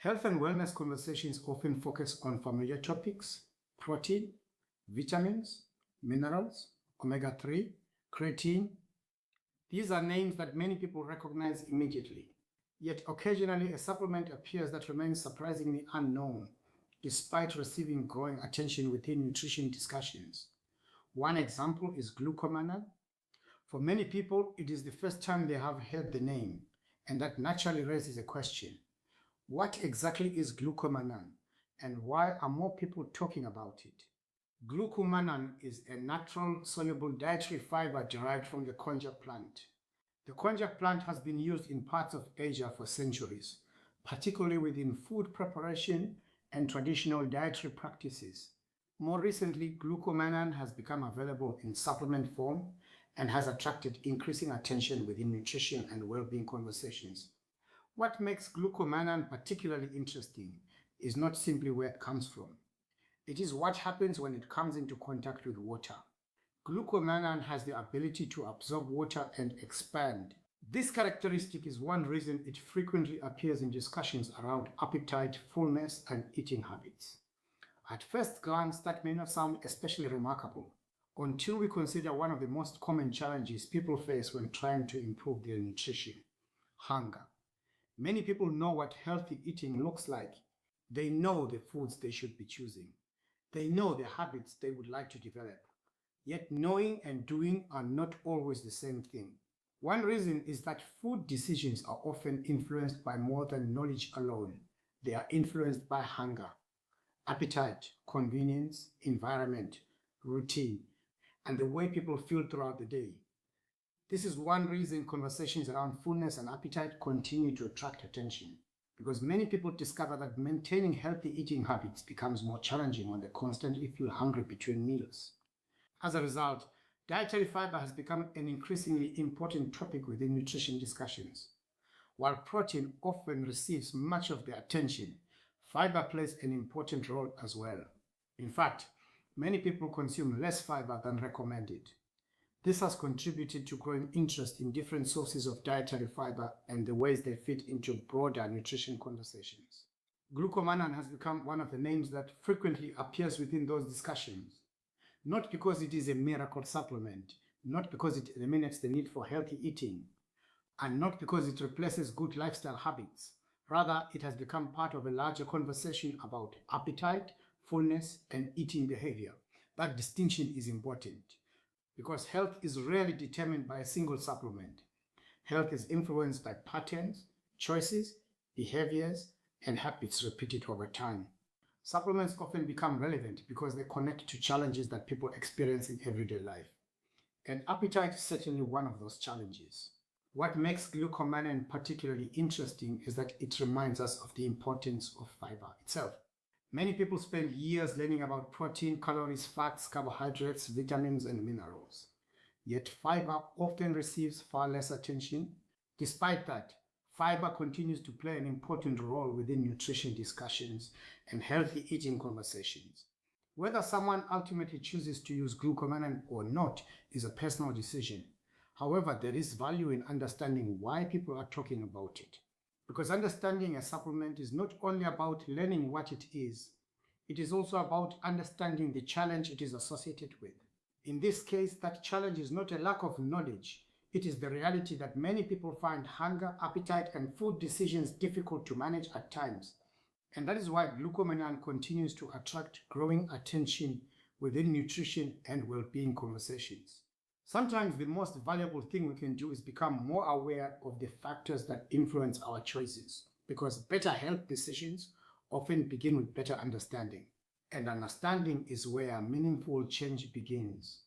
Health and wellness conversations often focus on familiar topics: protein, vitamins, minerals, omega-3, creatine. These are names that many people recognize immediately. Yet occasionally a supplement appears that remains surprisingly unknown, despite receiving growing attention within nutrition discussions. One example is Glucomannan. For many people, it is the first time they have heard the name, and that naturally raises a question. What exactly is Glucomannan, and why are more people talking about it? Glucomannan is a natural soluble dietary fiber derived from the konjac plant. The konjac plant has been used in parts of Asia for centuries, particularly within food preparation and traditional dietary practices. More recently, Glucomannan has become available in supplement form and has attracted increasing attention within nutrition and well-being conversations. What makes Glucomannan particularly interesting is not simply where it comes from. It is what happens when it comes into contact with water. Glucomannan has the ability to absorb water and expand. This characteristic is one reason it frequently appears in discussions around appetite, fullness, and eating habits. At first glance, that may not sound especially remarkable until we consider one of the most common challenges people face when trying to improve their nutrition: hunger. Many people know what healthy eating looks like. They know the foods they should be choosing. They know the habits they would like to develop. Yet knowing and doing are not always the same thing. One reason is that food decisions are often influenced by more than knowledge alone. They are influenced by hunger, appetite, convenience, environment, routine, and the way people feel throughout the day. This is one reason conversations around fullness and appetite continue to attract attention, because many people discover that maintaining healthy eating habits becomes more challenging when they constantly feel hungry between meals. As a result, dietary fiber has become an increasingly important topic within nutrition discussions. While protein often receives much of the attention, fiber plays an important role as well. In fact, many people consume less fiber than recommended. This has contributed to growing interest in different sources of dietary fiber and the ways they fit into broader nutrition conversations. Glucomannan has become one of the names that frequently appears within those discussions, not because it is a miracle supplement, not because it eliminates the need for healthy eating, and not because it replaces good lifestyle habits. Rather, it has become part of a larger conversation about appetite, fullness, and eating behavior. That distinction is important, because health is rarely determined by a single supplement. Health is influenced by patterns, choices, behaviors, and habits repeated over time. Supplements often become relevant because they connect to challenges that people experience in everyday life. And appetite is certainly one of those challenges. What makes Glucomannan particularly interesting is that it reminds us of the importance of fiber itself. Many people spend years learning about protein, calories, fats, carbohydrates, vitamins, and minerals. Yet fiber often receives far less attention. Despite that, fiber continues to play an important role within nutrition discussions and healthy eating conversations. Whether someone ultimately chooses to use Glucomannan or not is a personal decision. However, there is value in understanding why people are talking about it. Because understanding a supplement is not only about learning what it is also about understanding the challenge it is associated with. In this case, that challenge is not a lack of knowledge. It is the reality that many people find hunger, appetite, and food decisions difficult to manage at times. And that is why Glucomannan continues to attract growing attention within nutrition and well-being conversations. Sometimes the most valuable thing we can do is become more aware of the factors that influence our choices, because better health decisions often begin with better understanding. And understanding is where meaningful change begins.